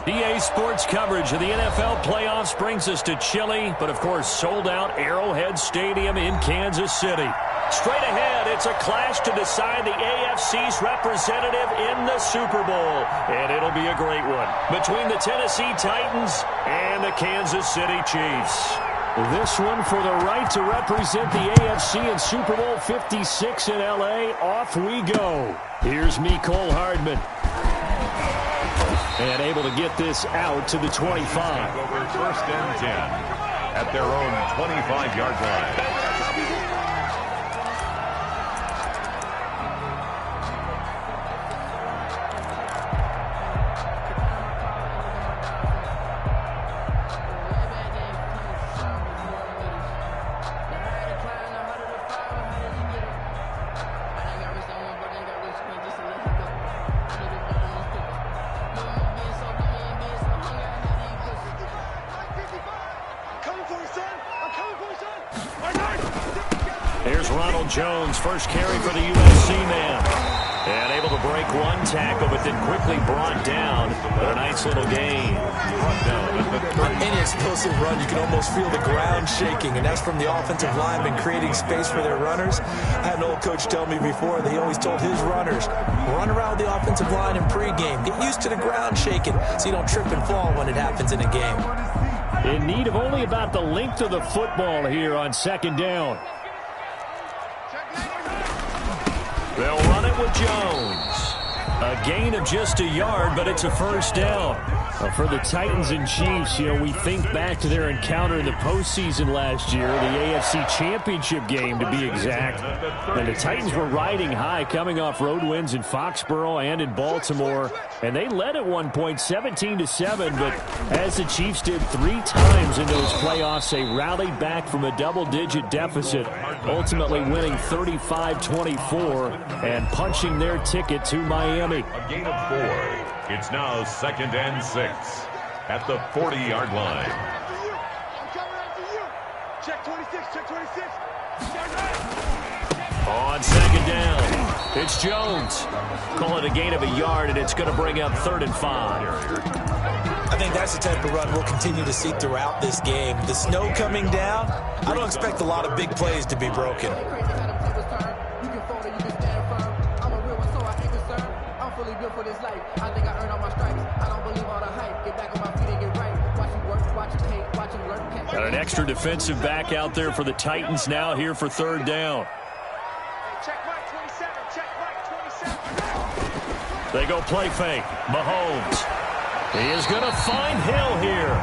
EA Sports coverage of the NFL playoffs brings us to chilly, but of course sold-out Arrowhead Stadium in Kansas City. Straight ahead, it's a clash to decide the AFC's representative in the Super Bowl. And it'll be a great one between the Tennessee Titans and the Kansas City Chiefs. This one for the right to represent the AFC in Super Bowl 56 in L.A. Off we go. Here's Mecole Hardman. And able to get this out to the 25. Over first and 10 at their own 25-yard line. Jones, first carry for the USC man. And able to break one tackle, but then quickly brought down. But a nice little gain. Any explosive run, you can almost feel the ground shaking, and that's from the offensive linemen creating space for their runners. I had an old coach tell me before that he always told his runners, run around the offensive line in pregame. Get used to the ground shaking so you don't trip and fall when it happens in a game. In need of only about the length of the football here on second down. They'll run it with Jones. A gain of just a yard, but it's a first down. Well, for the Titans and Chiefs, we think back to their encounter in the postseason last year, the AFC Championship game to be exact. And the Titans were riding high, coming off road wins in Foxborough and in Baltimore. And they led at one point 17-7, but as the Chiefs did 3 times in those playoffs, they rallied back from a double-digit deficit, ultimately winning 35-24 and punching their ticket to Miami. A gain of 4. It's now second and 6 at the 40-yard line. Check 26, check 26. On second down, it's Jones. Call it a gain of a yard, and it's going to bring up 3rd and 5. I think that's the type of run we'll continue to see throughout this game. The snow coming down, I don't expect a lot of big plays to be broken. Got an extra defensive back out there for the Titans now here for 3rd down. They go play fake. Mahomes. He is going to find Hill here.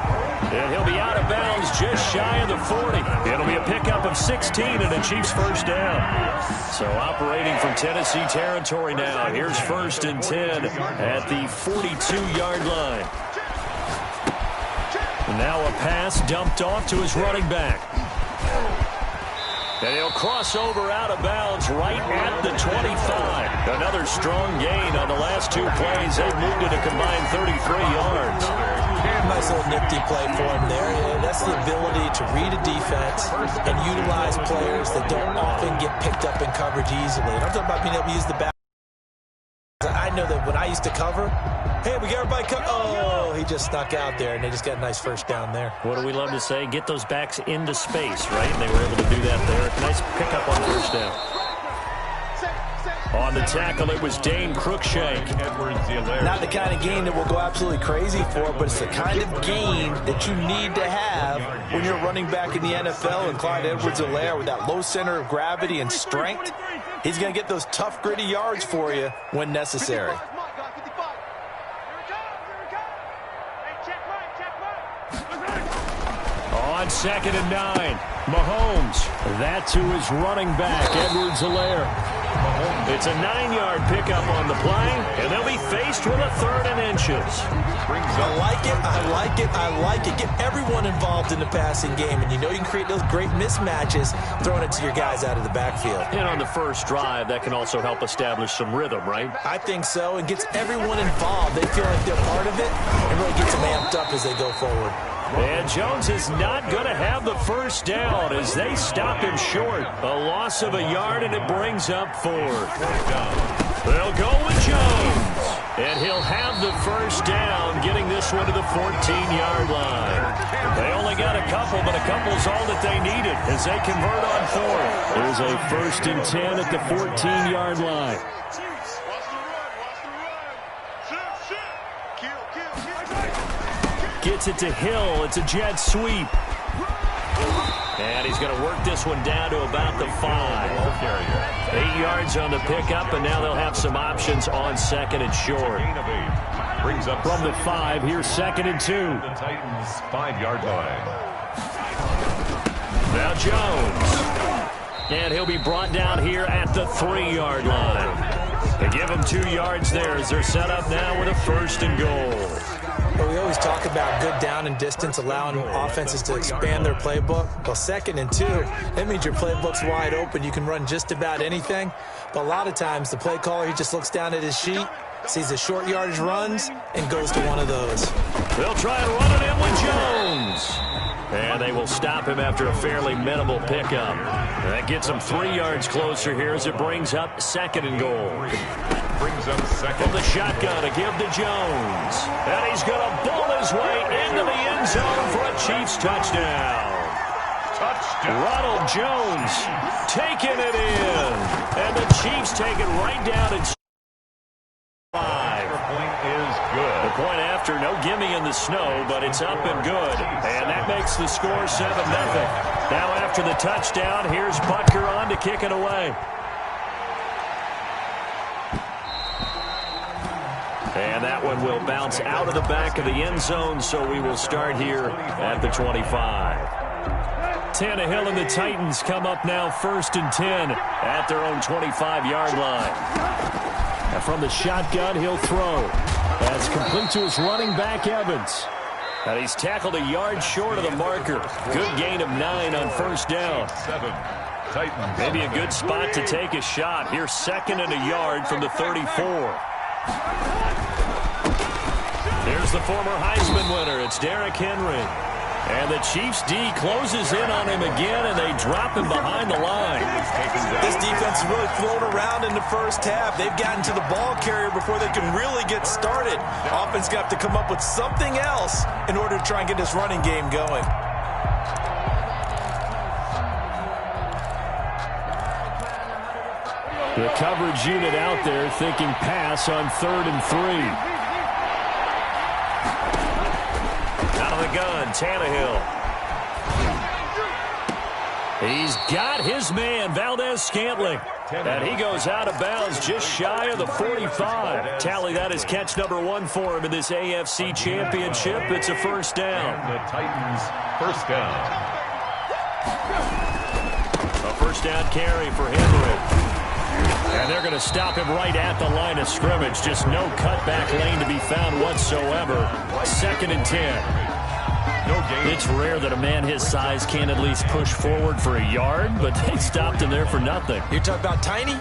And he'll be out of bounds just shy of the 40. It'll be a pickup of 16 and a Chiefs first down. So operating from Tennessee territory now. Here's 1st and 10 at the 42-yard line. And now a pass dumped off to his running back. And he'll cross over out of bounds right at the 25. Another strong gain on the last 2 plays. They've moved it a combined 33 yards. Nice little nifty play for him there. Yeah, that's the ability to read a defense and utilize players that don't often get picked up in coverage easily. And I'm talking about being able to use the back. I know that when I used to cover, hey, we got everybody cover. Oh, he just snuck out there, and they just got a nice first down there. What do we love to say? Get those backs into space, right? And they were able to do that there. Nice pickup on first down. On the tackle, it was Dane Cruikshank. Not the kind of game that we'll go absolutely crazy for, but it's the kind of game that you need to have when you're running back in the NFL. And Clyde Edwards-Helaire, with that low center of gravity and strength, he's going to get those tough, gritty yards for you when necessary. On 2nd and 9, Mahomes. That to his running back, Edwards-Helaire. It's a 9-yard pickup on the play, and they'll be faced with a 3rd and inches. I like it, I like it, I like it. Get everyone involved in the passing game, and you know you can create those great mismatches throwing it to your guys out of the backfield. And on the first drive, that can also help establish some rhythm, right? I think so. It gets everyone involved. They feel like they're part of it, and really gets them amped up as they go forward. And Jones is not going to have the first down as they stop him short. A loss of a yard, and it brings up 4th. They'll go with Jones. And he'll have the first down, getting this one to the 14-yard line. They only got a couple, but a couple's all that they needed as they convert on fourth. There's a 1st and 10 at the 14-yard line. Gets it to Hill. It's a jet sweep. And he's going to work this one down to about the 5. 8 yards on the pickup, and now they'll have some options on 2nd and short. Brings up from the 5, here's 2nd and 2. The Titans' 5-yard line. Now Jones. And he'll be brought down here at the 3-yard line. They give him 2 yards there as they're set up now with a 1st and goal. Well, we always talk about good down and distance, allowing offenses to expand their playbook. Well, 2nd and 2, that means your playbook's wide open. You can run just about anything. But a lot of times, the play caller, he just looks down at his sheet, sees the short yardage runs, and goes to one of those. They'll try and run it in with Jones. And they will stop him after a fairly minimal pickup. And that gets him 3 yards closer here as it brings up 2nd and goal. Brings up 2nd. From the shotgun to give to Jones. And he's going to bull his way into the end zone for a Chiefs touchdown. Ronald Jones taking it in. And the Chiefs take it right down at 5. Point is good. The point after, no gimme in the snow, but it's up and good. And that makes the score 7-0. Now after the touchdown, here's Butker on to kick it away. And that one will bounce out of the back of the end zone, so we will start here at the 25. Tannehill and the Titans come up now 1st and 10 at their own 25-yard line. Now from the shotgun, he'll throw. That's complete to his running back, Evans. And he's tackled a yard short of the marker. Good gain of 9 on 1st down. 7. Titans. Maybe a good spot to take a shot. Here's 2nd and a yard from the 34. There's the former Heisman winner. It's Derrick Henry. And the Chiefs D closes in on him again, and they drop him behind the line. This defense is really flown around in the first half. They've gotten to the ball carrier before they can really get started. Offense got to come up with something else in order to try and get this running game going. The coverage unit out there thinking pass on 3rd and 3. Out of the gun, Tannehill. He's got his man, Valdez-Scantling. And he goes out of bounds just shy of the 45. Tally that is catch number 1 for him in this AFC Championship. It's a 1st down. And the Titans' 1st down. A 1st down carry for Henry. And they're going to stop him right at the line of scrimmage. Just no cutback lane to be found whatsoever. 2nd and 10. No gain. It's rare that a man his size can at least push forward for a yard, but they stopped him there for nothing. You're talking about Tiny?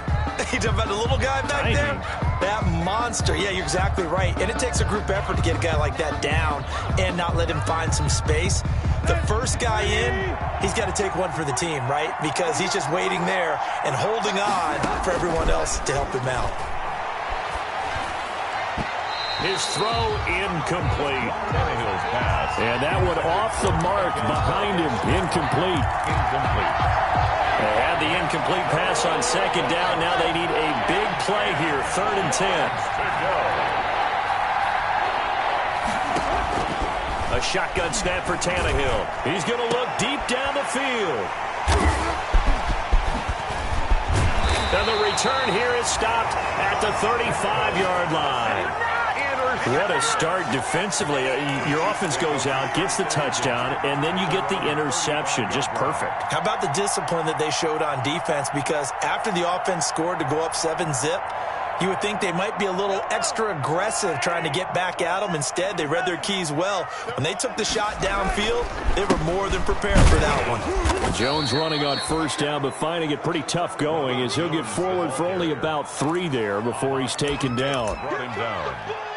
You're talking about the little guy back there? That monster. Yeah, you're exactly right. And it takes a group effort to get a guy like that down and not let him find some space. The first guy in, he's got to take one for the team, right? Because he's just waiting there and holding on for everyone else to help him out. His throw incomplete. Tannehill's pass. And that one off the mark behind him. Incomplete. They had the incomplete pass on 2nd down. Now they need a big play here. 3rd and 10. A shotgun snap for Tannehill. He's going to look deep down the field. And the return here is stopped at the 35-yard line. What a start defensively. Your offense goes out, gets the touchdown, and then you get the interception. Just perfect. How about the discipline that they showed on defense? Because after the offense scored to go up 7-zip, you would think they might be a little extra aggressive trying to get back at them. Instead, they read their keys well. When they took the shot downfield, they were more than prepared for that one. Jones running on 1st down, but finding it pretty tough going as he'll get forward for only about 3 there before he's taken down.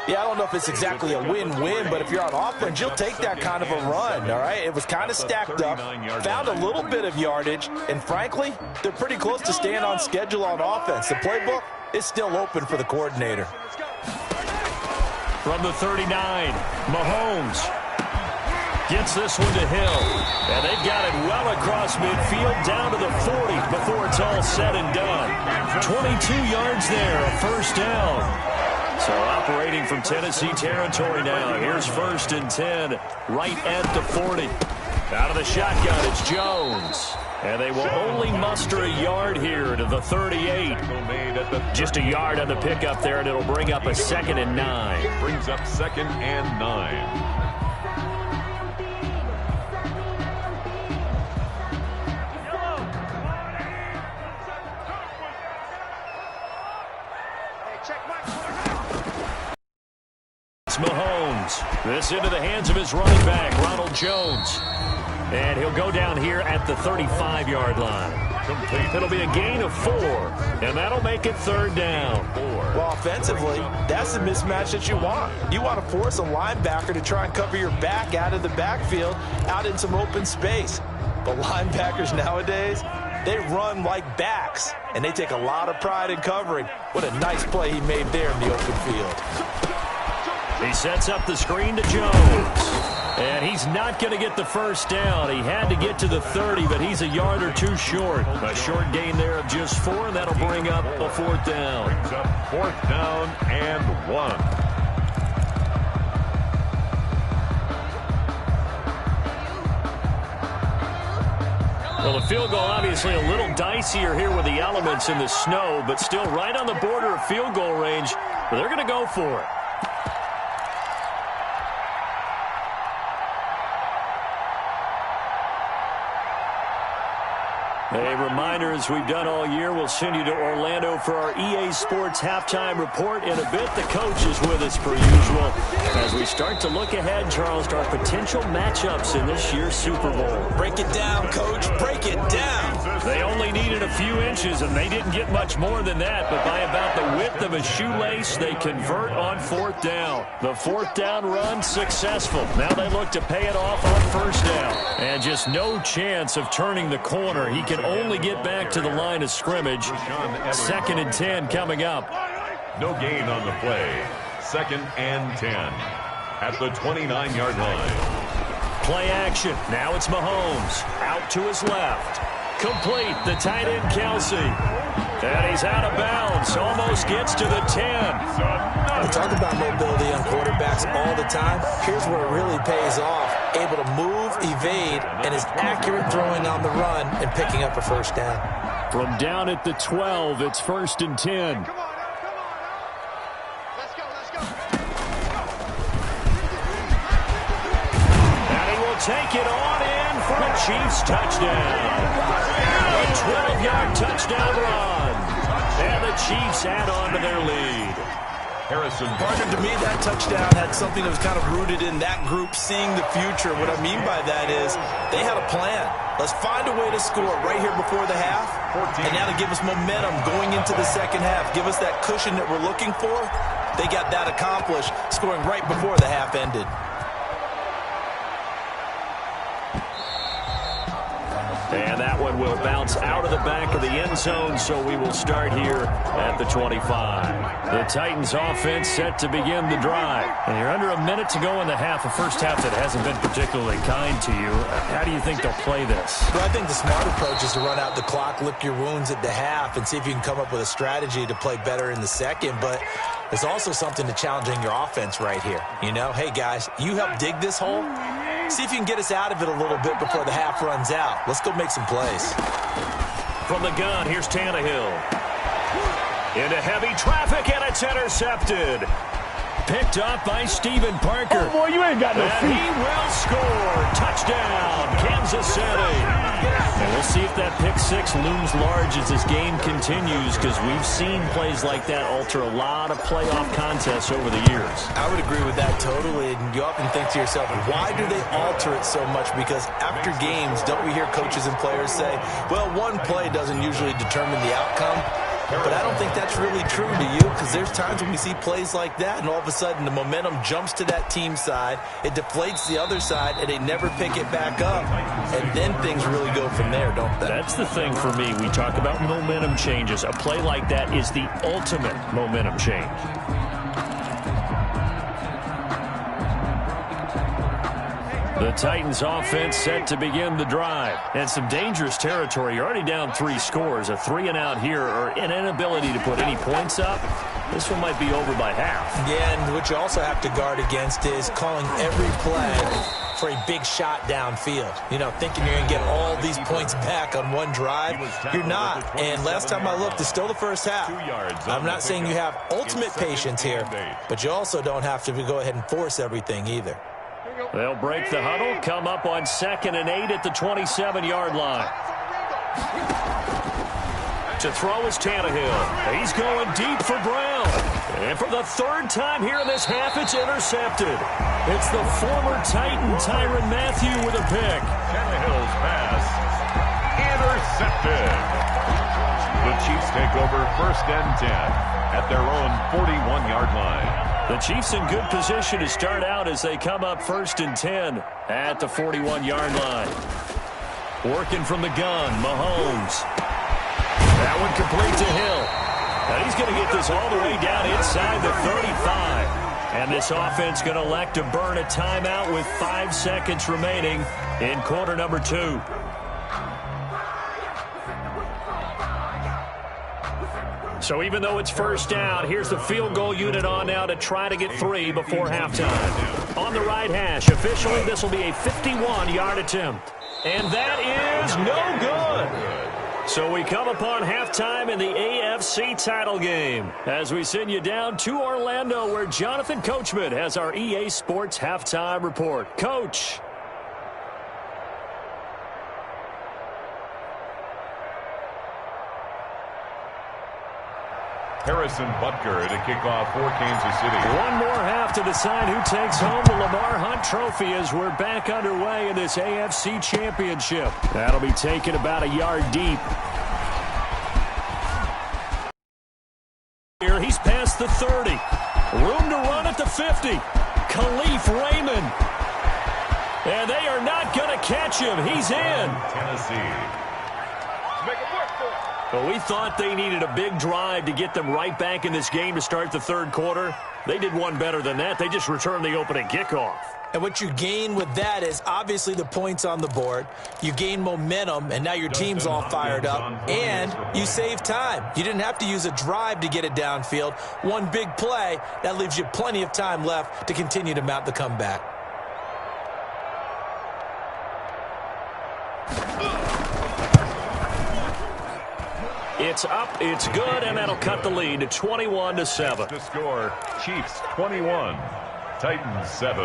Yeah, I don't know if it's exactly a win-win, but if you're on offense, you'll take that kind of a run, all right? It was kind of stacked up, found a little bit of yardage, and frankly, they're pretty close to staying on schedule on offense. The playbook is still open for the coordinator. From the 39, Mahomes gets this one to Hill. And they've got it well across midfield down to the 40 before it's all said and done. 22 yards there, a first down. So operating from Tennessee territory now. Here's 1st and 10 right at the 40. Out of the shotgun, it's Jones. And they will only muster a yard here to the 38. Just a yard on the pickup there, and it'll bring up a 2nd and 9. Brings up 2nd and 9. Mahomes. This into the hands of his running back, Ronald Jones. And he'll go down here at the 35-yard line. Complete. It'll be a gain of 4, and that'll make it 3rd down. Well, offensively, that's the mismatch that you want. You want to force a linebacker to try and cover your back out of the backfield, out in some open space. But linebackers nowadays, they run like backs, and they take a lot of pride in covering. What a nice play he made there in the open field. He sets up the screen to Jones. And he's not going to get the first down. He had to get to the 30, but he's a yard or 2 short. A short gain there of just 4, and that'll bring up a 4th down. Brings up 4th down and 1. Well, the field goal obviously a little dicier here with the elements in the snow, but still right on the border of field goal range. But they're going to go for it. A reminder, as we've done all year, we'll send you to Orlando for our EA Sports halftime report. In a bit, the coach is with us per usual as we start to look ahead, Charles, to our potential matchups in this year's Super Bowl. Break it down, Coach. Break it down. They only needed a few inches, and they didn't get much more than that. But by about the width of a shoelace, they convert on 4th down. The 4th down run successful. Now they look to pay it off on 1st down. And just no chance of turning the corner. He can only get back to the line of scrimmage. 2nd and 10 coming up. No gain on the play. 2nd and 10 at the 29-yard line. Play action. Now it's Mahomes. Out to his left. Complete. The tight end, Kelsey. And he's out of bounds. Almost gets to the 10. We talk about mobility on quarterbacks all the time. Here's where it really pays off. Able to move, evade, and is accurate throwing on the run and picking up a 1st down. From down at the 12, it's 1st and 10. Come on. Let's go. And he will take it on in for a Chiefs touchdown. A 12-yard touchdown run. And the Chiefs add on to their lead. Harrison. Partner, to me, that touchdown had something that was kind of rooted in that group seeing the future. What I mean by that is they had a plan. Let's find a way to score right here before the half. And now to give us momentum going into the 2nd half. Give us that cushion that we're looking for. They got that accomplished, scoring right before the half ended. And that one will bounce out of the back of the end zone, so we will start here at the 25. The Titans offense set to begin the drive. And you're under a minute to go in the half, a first half that hasn't been particularly kind to you. How do you think they'll play this? Well, I think the smart approach is to run out the clock, lick your wounds at the half, and see if you can come up with a strategy to play better in the 2nd. But there's also something to challenging your offense right here. You know, hey, guys, you help dig this hole. See if you can get us out of it a little bit before the half runs out. Let's go make some plays. From the gun, here's Tannehill. Into heavy traffic, and it's intercepted. Picked up by Stephen Parker. Oh, boy, you ain't got no feet. And he will score. Touchdown, Kansas City. And we'll see if that pick 6 looms large as this game continues, because we've seen plays like that alter a lot of playoff contests over the years. I would agree with that totally. And you often think to yourself, why do they alter it so much? Because after games, don't we hear coaches and players say, well, one play doesn't usually determine the outcome? But I don't think that's really true to you, because there's times when we see plays like that, and all of a sudden the momentum jumps to that team side, it deflates the other side, and they never pick it back up. And then things really go from there, don't they? That's the thing for me. We talk about momentum changes. A play like that is the ultimate momentum change. The Titans offense set to begin the drive. And some dangerous territory. You're already down 3 scores. A 3-and-out here or an inability to put any points up. This one might be over by half. Yeah, and what you also have to guard against is calling every play for a big shot downfield. You know, thinking you're going to get all these points back on one drive. You're not. And last time I looked, it's still the first half. I'm not saying you have ultimate patience here, but you also don't have to go ahead and force everything either. They'll break the huddle, come up on 2nd and 8 at the 27-yard line. To throw is Tannehill. He's going deep for Brown. And for the 3rd time here in this half, it's intercepted. It's the former Titan, Tyrann Mathieu, with a pick. Tannehill's pass intercepted. The Chiefs take over 1st and 10 at their own 41-yard line. The Chiefs in good position to start out as they come up 1st and 10 at the 41-yard line. Working from the gun, Mahomes. That one complete to Hill. Now he's going to get this all the way down inside the 35. And this offense going to elect to burn a timeout with 5 seconds remaining in quarter number 2. So even though it's 1st down, here's the field goal unit on now to try to get 3 before halftime. On the right hash, officially this will be a 51-yard attempt. And that is no good. So we come upon halftime in the AFC title game as we send you down to Orlando where Jonathan Coachman has our EA Sports halftime report. Coach. Harrison Butker to kick off for Kansas City. One more half to decide who takes home the Lamar Hunt Trophy as we're back underway in this AFC Championship. That'll be taken about a yard deep. Here he's past the 30. Room to run at the 50. Khalif Raymond. And they are not going to catch him. He's in. Tennessee. Well, we thought they needed a big drive to get them right back in this game to start the 3rd quarter. They did one better than that. They just returned the opening kickoff. And what you gain with that is obviously the points on the board. You gain momentum, and now your team's all fired up. And you save time. You didn't have to use a drive to get it downfield. One big play, that leaves you plenty of time left to continue to mount the comeback. It's up, it's good, and that'll cut the lead to 21-7. The score, Chiefs 21, Titans 7.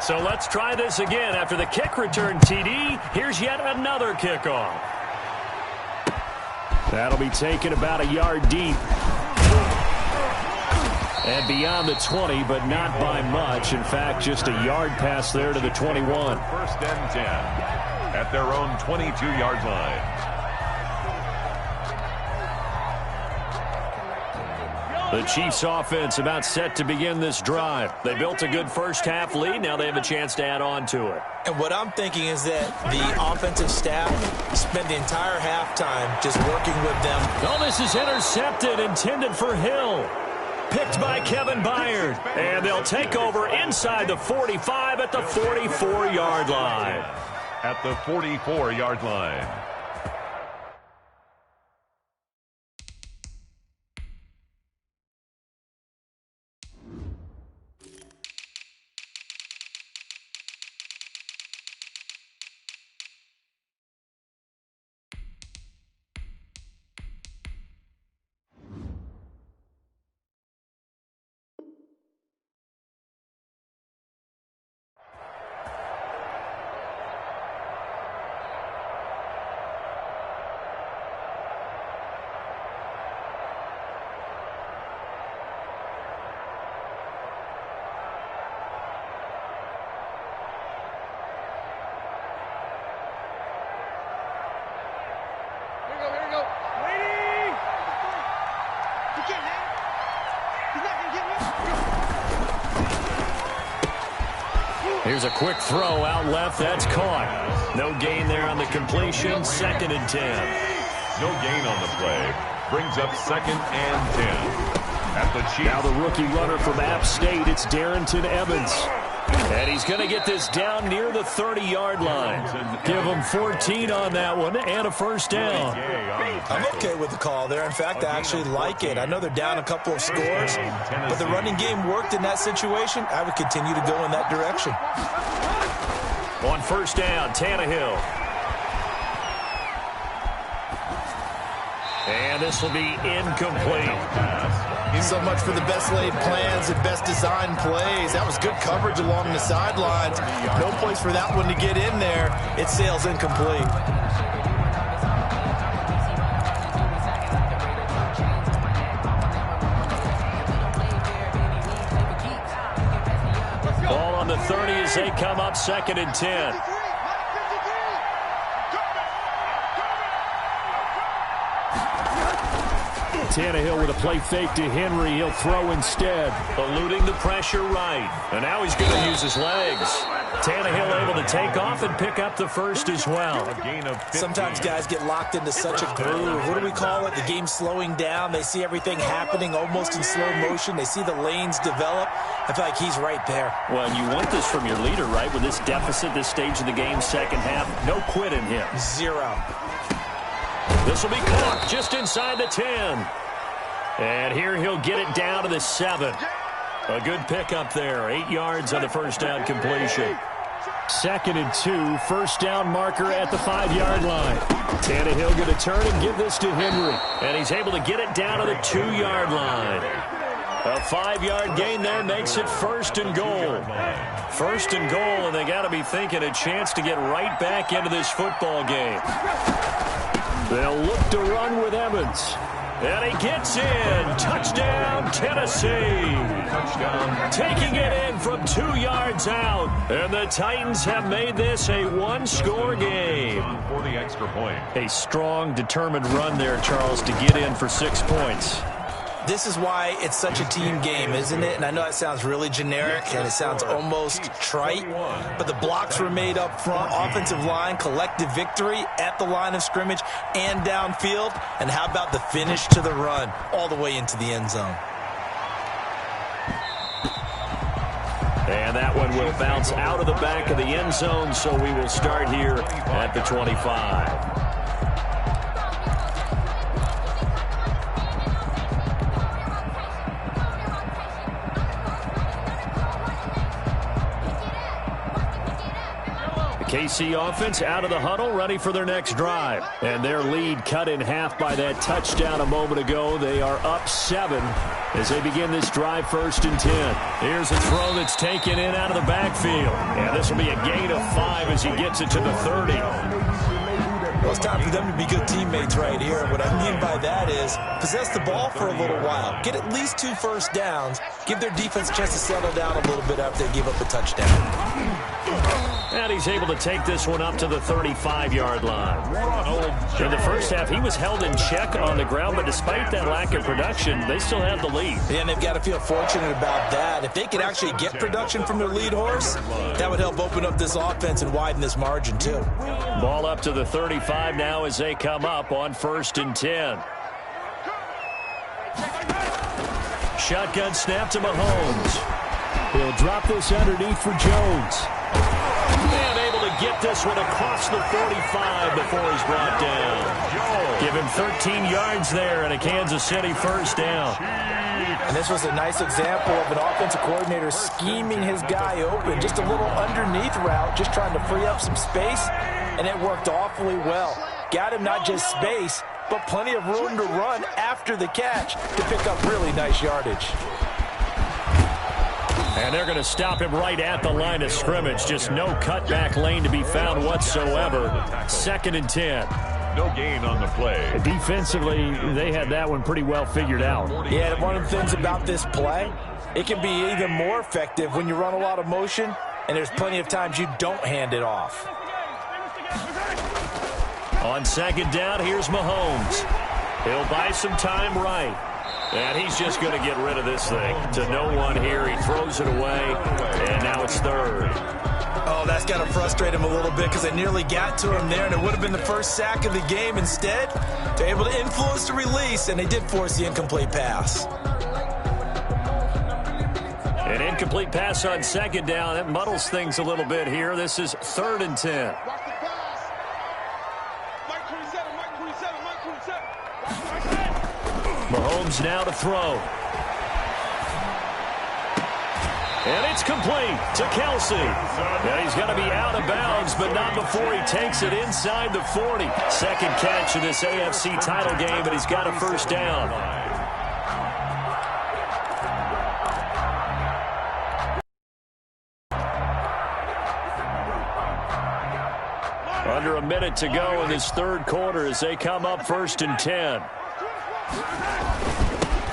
So let's try this again. After the kick return TD, here's yet another kickoff. That'll be taken about a yard deep. And beyond the 20, but not by much. In fact, just a yard pass there to the 21. 1st and 10 at their own 22-yard line. The Chiefs offense about set to begin this drive. They built a good 1st half lead. Now they have a chance to add on to it. And what I'm thinking is that the offensive staff spent the entire halftime just working with them. Oh, this is intercepted, intended for Hill. Picked by Kevin Byard. And they'll take over inside the 45 at the 44-yard line. At the 44-yard line. Here's a quick throw out left. That's caught. No gain there on the completion. 2nd and 10. No gain on the play. Brings up 2nd and 10. at the Chiefs. Now the rookie runner from App State, it's Darrington Evans. And he's going to get this down near the 30-yard line. Give him 14 on that one and a first down. I'm okay with the call there. In fact, I actually like it. I know they're down a couple of scores, but the running game worked in that situation. I would continue to go in that direction. On first down, Tannehill. And this will be incomplete. So much for the best laid plans and best designed plays. That was good coverage along the sidelines. No place for that one to get in there. It sails incomplete. Ball on the 30 as they come up 2nd and 10. Tannehill with a play fake to Henry. He'll throw instead. Eluding the pressure right. And now he's going to use his legs. Tannehill able to take off and pick up the first as well. Sometimes guys get locked into such a groove. What do we call it? The game slowing down. They see everything happening almost in slow motion. They see the lanes develop. I feel like he's right there. Well, and you want this from your leader, right? With this deficit, this stage of the game, second half, no quit in him. Zero. This will be caught just inside the 10. And here he'll get it down to the 7. A good pickup there. 8 yards on the first down completion. 2nd and 2. First down marker at the 5-yard line. Tannehill going to turn and give this to Henry. And he's able to get it down to the 2-yard line. A 5-yard gain there makes it 1st and goal. 1st and goal, and they got to be thinking a chance to get right back into this football game. They'll look to run with Evans. And he gets in. Touchdown, Tennessee. Touchdown. Taking it in from 2 yards out. And the Titans have made this a one-score game. For the extra point. A strong, determined run there, Charles, to get in for 6 points. This is why it's such a team game, isn't it? And I know that sounds really generic and it sounds almost trite, but the blocks were made up front, offensive line, collective victory at the line of scrimmage and downfield. And how about the finish to the run all the way into the end zone? And that one will bounce out of the back of the end zone, so we will start here at the 25. KC offense out of the huddle, ready for their next drive. And their lead cut in half by that touchdown a moment ago. They are up 7 as they begin this drive 1st and 10. Here's a throw that's taken in out of the backfield. And this will be a gain of 5 as he gets it to the 30. Well, it's time for them to be good teammates right here. What I mean by that is possess the ball for a little while. Get at least 2 first downs. Give their defense a chance to settle down a little bit after they give up a touchdown. And he's able to take this one up to the 35-yard line. In the first half, he was held in check on the ground, but despite that lack of production, they still have the lead. And they've got to feel fortunate about that. If they could actually get production from their lead horse, that would help open up this offense and widen this margin, too. Ball up to the 35 now as they come up on 1st and 10. Shotgun snap to Mahomes. He'll drop this underneath for Jones. And able to get this one across the 45 before he's brought down. Give him 13 yards there and a Kansas City first down. And this was a nice example of an offensive coordinator scheming his guy open. Just a little underneath route, just trying to free up some space, and it worked awfully well. Got him not just space, but plenty of room to run after the catch to pick up really nice yardage. And they're going to stop him right at the line of scrimmage. Just no cutback lane to be found whatsoever. 2nd and 10. No gain on the play. Defensively, they had that one pretty well figured out. Yeah, one of the things about this play, it can be even more effective when you run a lot of motion, and there's plenty of times you don't hand it off. On 2nd down, here's Mahomes. He'll buy some time right. And he's just going to get rid of this thing to no one here. He throws it away, and now it's 3rd. Oh, that's got to frustrate him a little bit because they nearly got to him there, and it would have been the first sack of the game. Instead, they're able to influence the release, and they did force the incomplete pass. An incomplete pass on second down. That muddles things a little bit here. This is 3rd and 10. Mahomes now to throw. And it's complete to Kelsey. And he's going to be out of bounds, but not before he takes it inside the 40. Second catch of this AFC title game, and he's got a first down. Under a minute to go in this third quarter as they come up 1st and 10.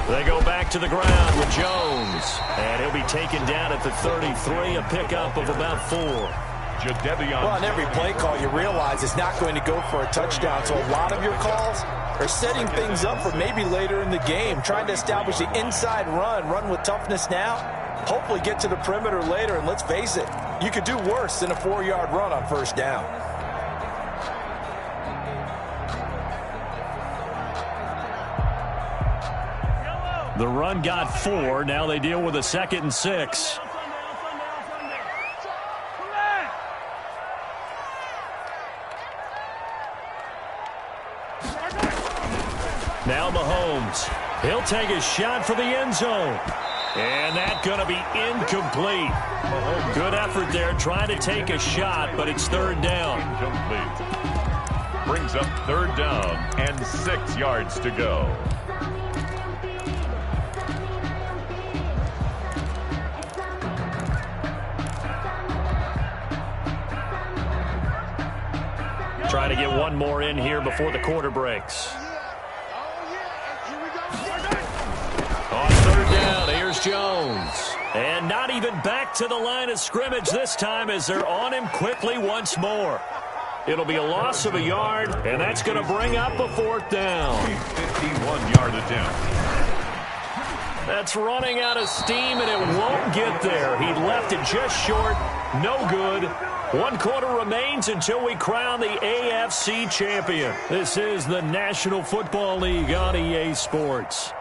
They go back to the ground with Jones. And he'll be taken down at the 33, a pickup of about 4. Well, on every play call, you realize it's not going to go for a touchdown. So a lot of your calls are setting things up for maybe later in the game, trying to establish the inside run with toughness now, hopefully get to the perimeter later. And let's face it, you could do worse than a 4-yard run on first down. The run got 4. Now they deal with a 2nd and 6. Now Mahomes. He'll take a shot for the end zone. And that's going to be incomplete. Good effort there trying to take a shot, but it's 3rd down. Incomplete. Brings up 3rd down and 6 yards to go. Trying to get one more in here before the quarter breaks. On 3rd down, here's Jones. And not even back to the line of scrimmage this time as they're on him quickly once more. It'll be a loss of a yard, and that's going to bring up a 4th down. 51-yard attempt. That's running out of steam, and it won't get there. He left it just short. No good. 1 quarter remains until we crown the AFC champion. This is the National Football League on EA Sports.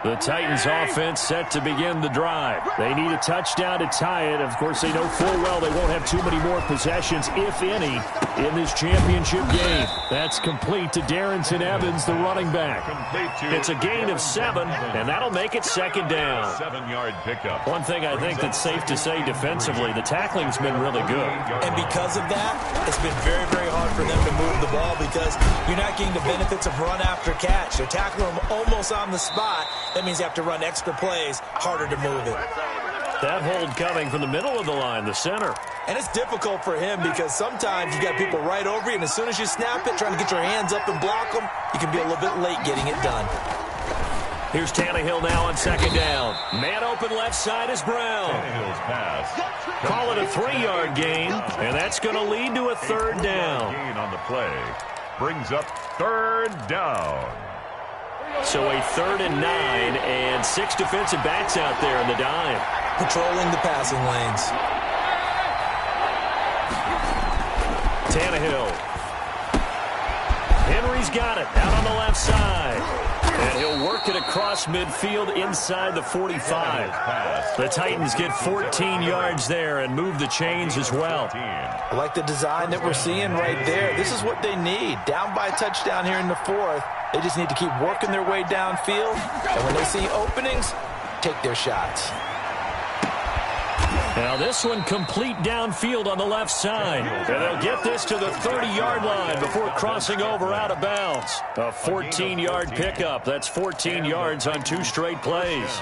The Titans offense set to begin the drive. They need a touchdown to tie it. Of course, they know full well they won't have too many more possessions, if any, in this championship game. That's complete to Darrington Evans, the running back. It's a gain of 7, and that'll make it 2nd down. 7-yard pickup. One thing I think that's safe to say defensively, the tackling's been really good. And because of that, it's been very, very hard for them to move the ball because you're not getting the benefits of run after catch. They're tackling them almost on the spot. That means you have to run extra plays, harder to move it. That hold coming from the middle of the line, the center. And it's difficult for him because sometimes you got people right over you, and as soon as you snap it, trying to get your hands up and block them, you can be a little bit late getting it done. Here's Tannehill now on 2nd down. Man open left side is Brown. Tannehill's pass. Call it a 3-yard gain, and that's going to lead to a 3rd down. Gain on the play. Brings up 3rd down. So a 3rd and 9, and 6 defensive backs out there in the dime. Patrolling the passing lanes. Tannehill. Henry's got it out on the left side. And he'll work it across midfield inside the 45. The Titans get 14 yards there and move the chains as well. I like the design that we're seeing right there. This is what they need. Down by a touchdown here in the 4th. They just need to keep working their way downfield. And when they see openings, take their shots. Now this one complete downfield on the left side. And they'll get this to the 30-yard line before crossing over out of bounds. A 14-yard pickup. That's 14 yards on 2 straight plays.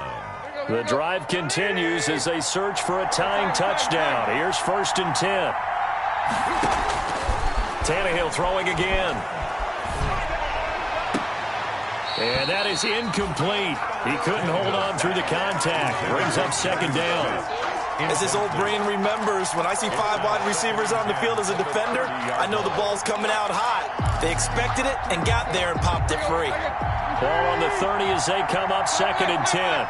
The drive continues as they search for a tying touchdown. Here's 1st and 10. Tannehill throwing again. And that is incomplete. He couldn't hold on through the contact. Brings up 2nd down. As his old brain remembers, when I see 5 wide receivers on the field as a defender, I know the ball's coming out hot. They expected it and got there and popped it free. Ball on the 30 as they come up 2nd and 10.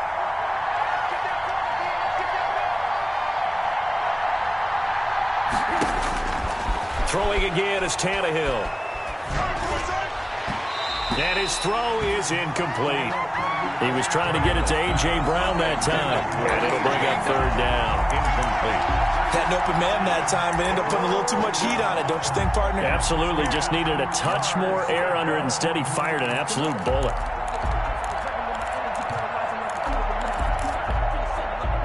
Throwing again is Tannehill. And his throw is incomplete. He was trying to get it to A.J. Brown that time, and it'll bring up third down. Incomplete. Had an open man that time, but ended up putting a little too much heat on it, don't you think, partner? Absolutely. Just needed a touch more air under it. Instead, he fired an absolute bullet.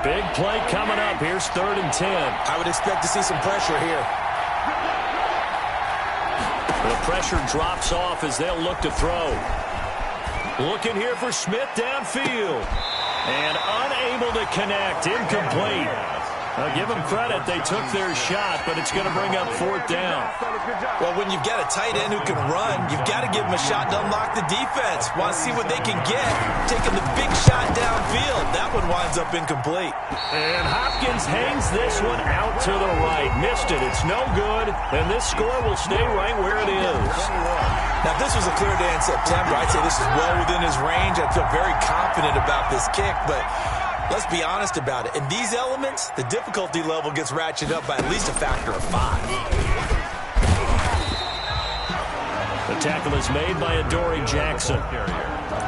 Big play coming up. Here's 3rd and 10. I would expect to see some pressure here. The pressure drops off as they'll look to throw. Looking here for Smith downfield. And unable to connect. Incomplete. Give them credit. They took their shot, but it's going to bring up 4th down. Well, when you've got a tight end who can run, you've got to give him a shot to unlock the defense. Want to see what they can get. Taking the big shot downfield. That one winds up incomplete. And Hopkins hangs this one out to the right. Missed it. It's no good. And this score will stay right where it is. Now, if this was a clear day in September, I'd say this is well within his range. I feel very confident about this kick, but let's be honest about it. In these elements, the difficulty level gets ratcheted up by at least a factor of 5. The tackle is made by Adoree Jackson.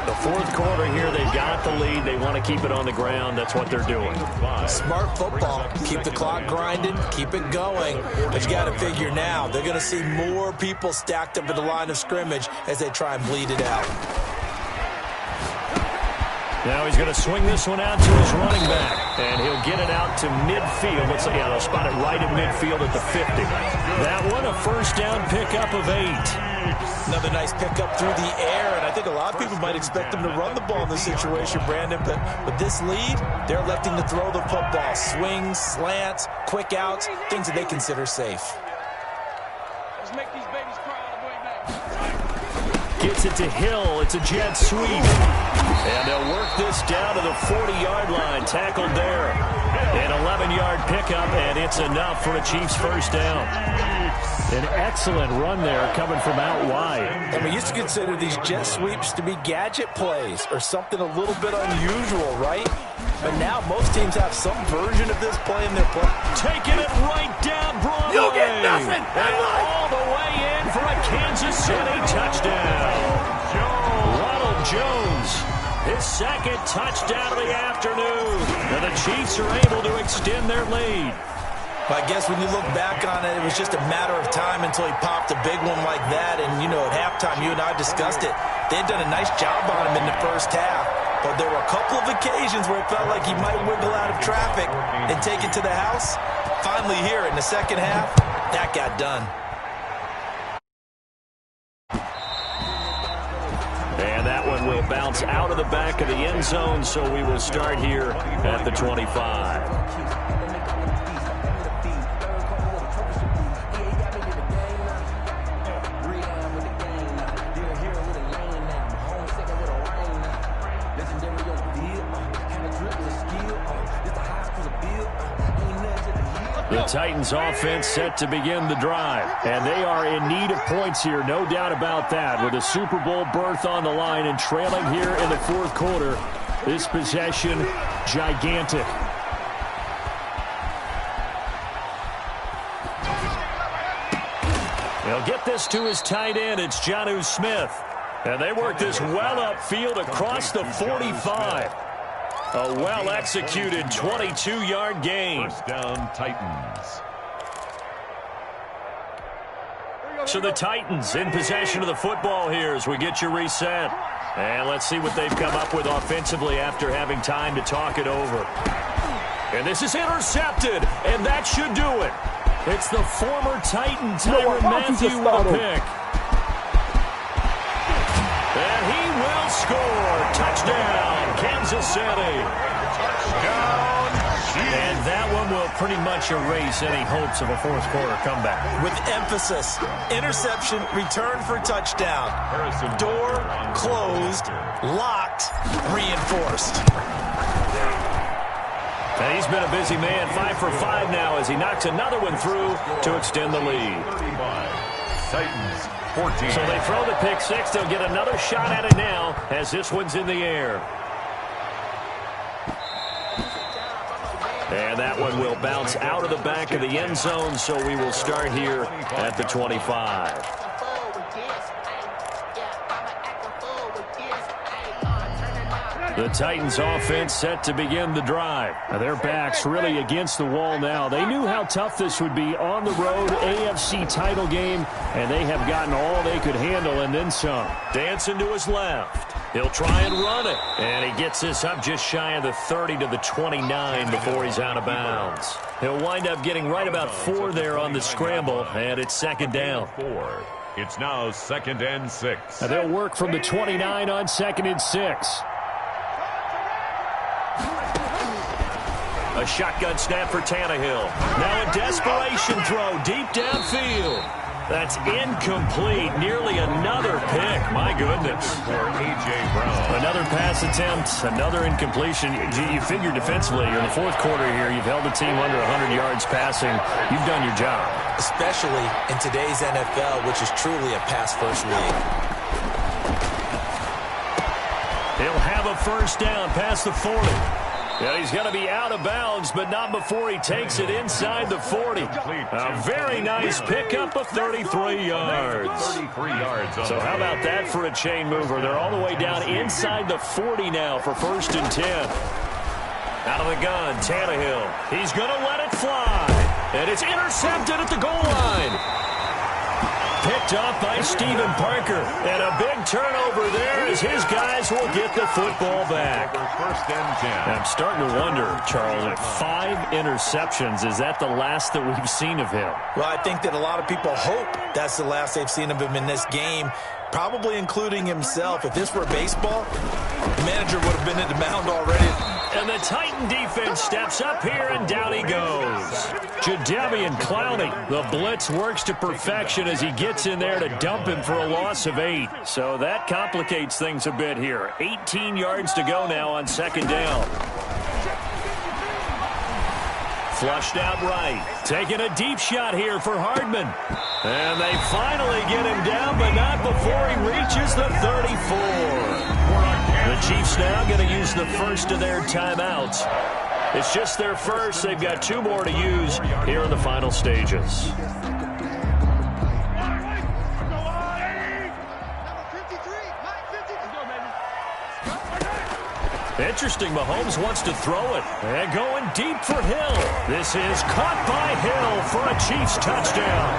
The 4th quarter here, they've got the lead. They want to keep it on the ground. That's what they're doing. Smart football. Keep the clock grinding. Keep it going. But you got to figure now, they're going to see more people stacked up at the line of scrimmage as they try and bleed it out. Now he's going to swing this one out to his running back, and he'll get it out to midfield. Let's see, yeah, they'll spot it right at midfield at the 50. That one, a 1st down pickup of 8. Another nice pickup through the air, and I think a lot of people might expect them to run the ball in this situation, Brandon, but with this lead, they're electing to throw the football. Swings, slants, quick outs, things that they consider safe. Let's make these babies cry all the way back. Gets it to Hill. It's a jet sweep. And they'll work this down to the 40-yard line. Tackled there. An 11-yard pickup, and it's enough for a Chiefs 1st down. An excellent run there coming from out wide. And we used to consider these jet sweeps to be gadget plays or something a little bit unusual, right? But now most teams have some version of this play in their play. Taking it right down Broadway. You'll get nothing. And all the way in for a Kansas City touchdown. Ronald Jones, his 2nd touchdown of the afternoon. And the Chiefs are able to extend their lead. I guess when you look back on it, it was just a matter of time until he popped a big one like that. And, you know, at halftime, you and I discussed it. They had done a nice job on him in the 1st half. But there were a couple of occasions where it felt like he might wiggle out of traffic and take it to the house. Finally here in the 2nd half, that got done. And that one will bounce out of the back of the end zone, so we will start here at the 25. The Titans offense set to begin the drive, and they are in need of points here, no doubt about that. With a Super Bowl berth on the line and trailing here in the 4th quarter, this possession gigantic. They'll get this to his tight end. It's Jonnu Smith, and they work this well upfield across the 45. A well-executed 22-yard gain. 1st down, Titans. So the Titans in possession of the football here as we get you reset. And let's see what they've come up with offensively after having time to talk it over. And this is intercepted, and that should do it. It's the former Titan, Tyrann Mathieu, with a pick. And he will score. Touchdown, Kansas City. Touchdown, Chiefs. And that one will pretty much erase any hopes of a 4th quarter comeback. With emphasis, interception, return for touchdown. Door closed, locked, reinforced. And he's been a busy man, 5 for 5 now as he knocks another one through to extend the lead. Titans 14. So they throw the pick 6. They'll get another shot at it now as this one's in the air. And that one will bounce out of the back of the end zone, so we will start here at the 25. The Titans offense set to begin the drive. Now their back's really against the wall now. They knew how tough this would be on the road, AFC title game, and they have gotten all they could handle and then some. Dancing to his left. He'll try and run it. And he gets this up just shy of the 30 to the 29 before he's out of bounds. He'll wind up getting right about 4 there on the scramble, and it's second down. 4. It's now 2nd and 6. Now they'll work from the 29 on 2nd and 6. A shotgun snap for Tannehill. Now a desperation throw deep downfield. That's incomplete. Nearly another pick. My goodness. For A.J. Brown. Another pass attempt, another incompletion. You figure defensively, you're in the fourth quarter here. You've held the team under 100 yards passing. You've done your job. Especially in today's NFL, which is truly a pass-first league. He'll have a first down past the 40. Yeah, he's going to be out of bounds, but not before he takes it inside the 40. A very nice pickup of 33 yards. 33 yards. So how about that for a chain mover? They're all the way down inside the 40 now for 1st and 10. Out of the gun, Tannehill. He's going to let it fly. And it's intercepted at the goal line. Picked off by Stephen Parker. And a big turnover there as his guys will get the football back. 1st and 10. I'm starting to wonder, Charles, at 5 interceptions, is that the last that we've seen of him? Well, I think that a lot of people hope that's the last they've seen of him in this game, probably including himself. If this were baseball, the manager would have been at the mound already. And the Titan defense steps up here, and down he goes. Jadeveon Clowney. The blitz works to perfection as he gets in there to dump him for a loss of 8. So that complicates things a bit here. 18 yards to go now on 2nd down. Flushed out right. Taking a deep shot here for Hardman. And they finally get him down, but not before he reaches the 34. The Chiefs now going to use the first of their timeouts. It's just their first. They've got 2 more to use here in the final stages. Interesting, Mahomes wants to throw it. And going deep for Hill. This is caught by Hill for a Chiefs touchdown.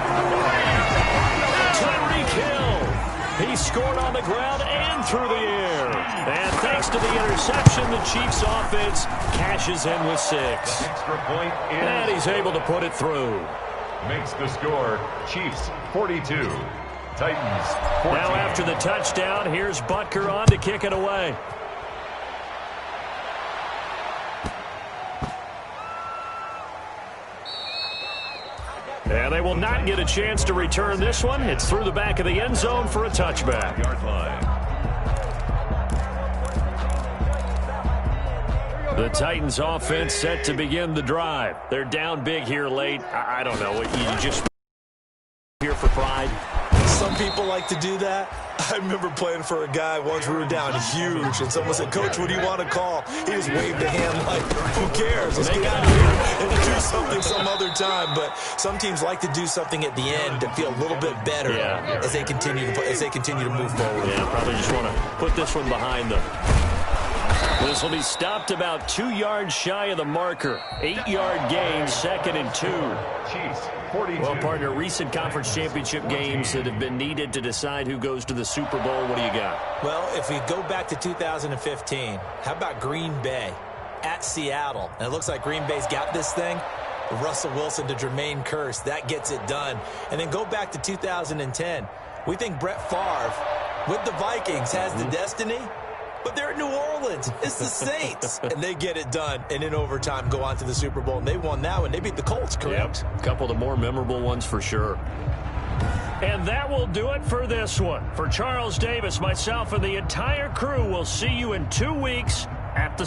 Tyreek Hill. He scored on the ground and through the air. And thanks to the interception, the Chiefs offense cashes in with 6. Extra point in. And he's able to put it through. Makes the score Chiefs 42. Titans 14. Now after the touchdown, here's Butker on to kick it away. And they will not get a chance to return this one. It's through the back of the end zone for a touchback. Yard line. The Titans offense set to begin the drive. They're down big here late. I don't know. You just here for pride? Some people like to do that. I remember playing for a guy once. We were down huge, and someone said, "Coach, what do you want to call?" He just waved a hand like, "Who cares? Let's get out of here and do something some other time." But some teams like to do something at the end to feel a little bit better as they continue to move forward. Yeah, probably just want to put this one behind them. This will be stopped about 2 yards shy of the marker. 8-yard gain, 2nd and 2. Chiefs 42. Well, partner, recent conference championship games that have been needed to decide who goes to the Super Bowl. What do you got? Well, if we go back to 2015, how about Green Bay at Seattle? And it looks like Green Bay's got this thing. Russell Wilson to Jermaine Kearse, that gets it done. And then go back to 2010. We think Brett Favre with the Vikings has the destiny. But they're in New Orleans. It's the Saints. And they get it done. And in overtime, go on to the Super Bowl. And they won that one. They beat the Colts, correct? Yep. A couple of the more memorable ones for sure. And that will do it for this one. For Charles Davis, myself, and the entire crew, we'll see you in 2 weeks at the